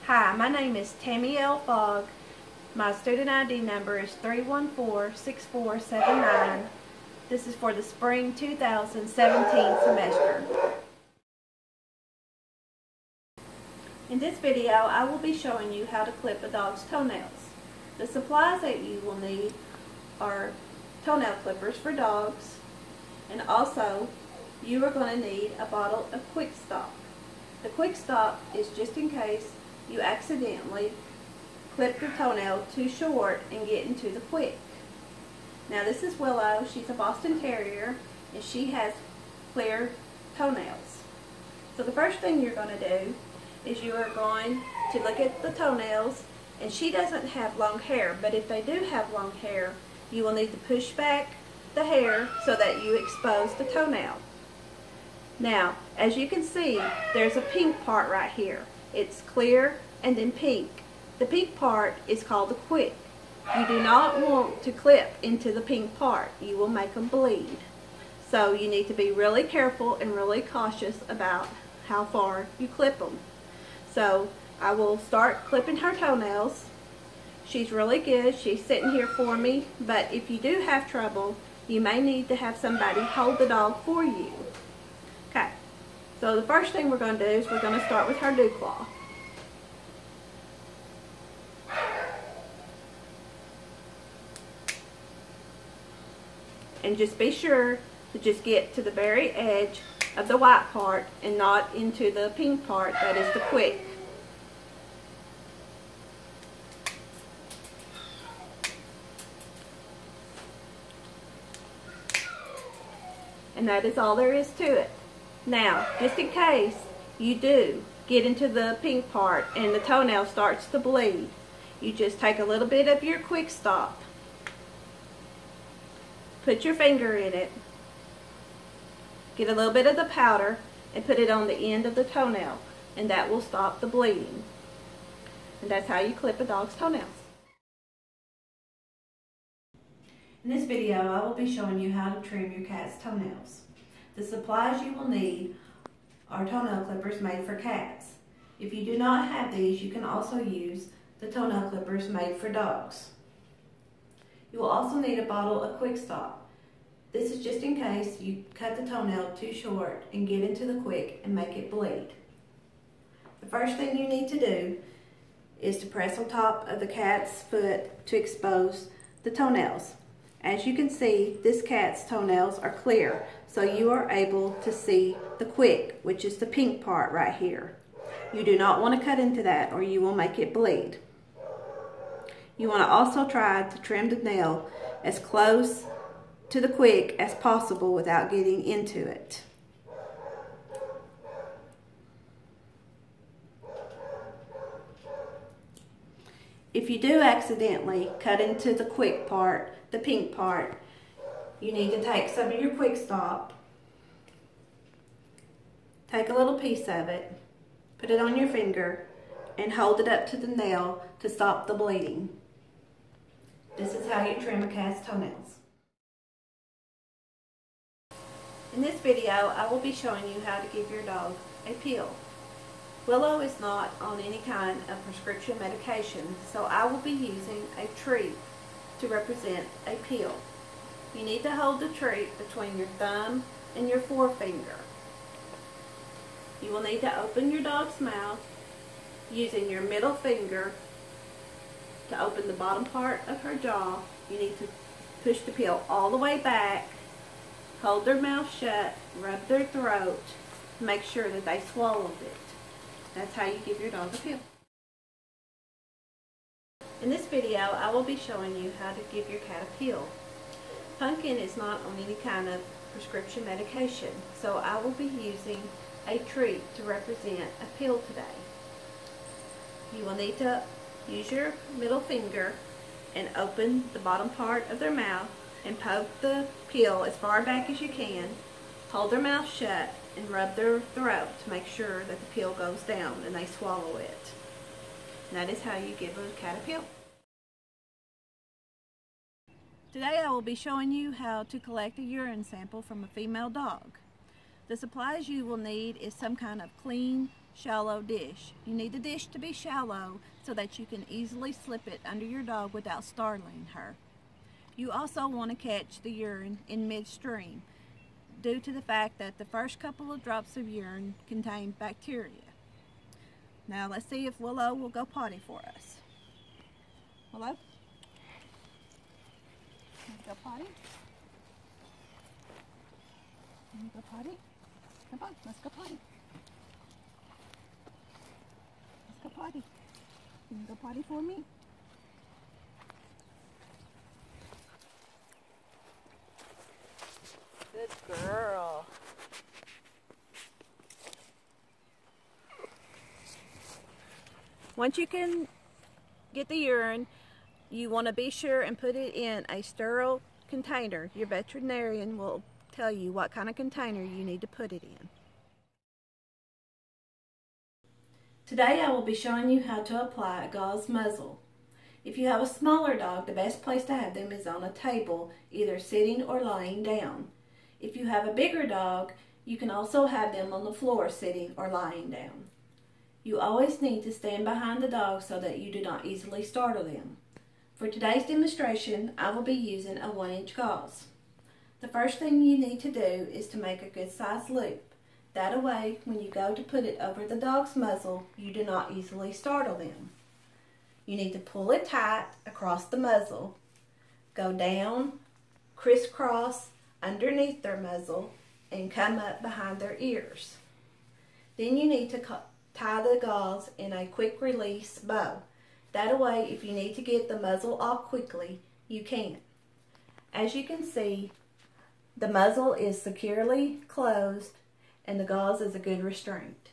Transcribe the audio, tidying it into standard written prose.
Hi, my name is Tammy Fogg. My student ID number is 314-6479. This is for the spring 2017 semester. In this video, I will be showing you how to clip a dog's toenails. The supplies that you will need are toenail clippers for dogs, and also you are going to need a bottle of Quick Stop. The Quick Stop is just in case you accidentally clip your toenail too short and get into the quick. Now this is Willow. She's a Boston Terrier and she has clear toenails. So the first thing you're going to do is you are going to look at the toenails, and she doesn't have long hair, but if they do have long hair, you will need to push back the hair so that you expose the toenail. Now, as you can see, there's a pink part right here. It's clear and then pink. The pink part is called the quick. You do not want to clip into the pink part. You will make them bleed. So you need to be really careful and really cautious about how far you clip them. So I will start clipping her toenails. She's really good. She's sitting here for me. But if you do have trouble, you may need to have somebody hold the dog for you. Okay. So the first thing we're going to do is we're going to start with her dew claw. And just be sure to just get to the very edge of the white part and not into the pink part that is the quick. And that is all there is to it. Now, just in case you do get into the pink part and the toenail starts to bleed, you just take a little bit of your Quick Stop, put your finger in it, get a little bit of the powder and put it on the end of the toenail, and that will stop the bleeding. And that's how you clip a dog's toenails. In this video, I will be showing you how to trim your cat's toenails. The supplies you will need are toenail clippers made for cats. If you do not have these, you can also use the toenail clippers made for dogs. You will also need a bottle of Quick Stop. This is just in case you cut the toenail too short and get into the quick and make it bleed. The first thing you need to do is to press on top of the cat's foot to expose the toenails. As you can see, this cat's toenails are clear, so you are able to see the quick, which is the pink part right here. You do not want to cut into that or you will make it bleed. You want to also try to trim the nail as close to the quick as possible without getting into it. If you do accidentally cut into the quick part, the pink part, you need to take some of your Quick Stop, take a little piece of it, put it on your finger, and hold it up to the nail to stop the bleeding. This is how you trim a cat's toenails. In this video, I will be showing you how to give your dog a pill. Willow is not on any kind of prescription medication, so I will be using a treat to represent a pill. You need to hold the treat between your thumb and your forefinger. You will need to open your dog's mouth using your middle finger to open the bottom part of her jaw. You need to push the pill all the way back, hold their mouth shut, rub their throat, make sure that they swallowed it. That's how you give your dog a pill. In this video, I will be showing you how to give your cat a pill. Pumpkin is not on any kind of prescription medication, so I will be using a treat to represent a pill today. You will need to use your middle finger and open the bottom part of their mouth and poke the pill as far back as you can. Hold their mouth shut and rub their throat to make sure that the pill goes down and they swallow it. And that is how you give a cat a pill. Today I will be showing you how to collect a urine sample from a female dog. The supplies you will need is some kind of clean, shallow dish. You need the dish to be shallow so that you can easily slip it under your dog without startling her. You also want to catch the urine in midstream due to the fact that the first couple of drops of urine contain bacteria. Now let's see if Willow will go potty for us. Willow? Let's go potty. Can you go potty? Come on, let's go potty. Let's go potty. Can you go potty for me? Good girl. Once you can get the urine, you want to be sure and put it in a sterile container. Your veterinarian will tell you what kind of container you need to put it in. Today I will be showing you how to apply a gauze muzzle. If you have a smaller dog, the best place to have them is on a table, either sitting or lying down. If you have a bigger dog, you can also have them on the floor sitting or lying down. You always need to stand behind the dog so that you do not easily startle them. For today's demonstration, I will be using a 1-inch gauze. The first thing you need to do is to make a good sized loop. That way, when you go to put it over the dog's muzzle, you do not easily startle them. You need to pull it tight across the muzzle, go down, crisscross underneath their muzzle, and come up behind their ears. Then you need to tie the gauze in a quick release bow. That way, if you need to get the muzzle off quickly, you can. As you can see, the muzzle is securely closed and the gauze is a good restraint.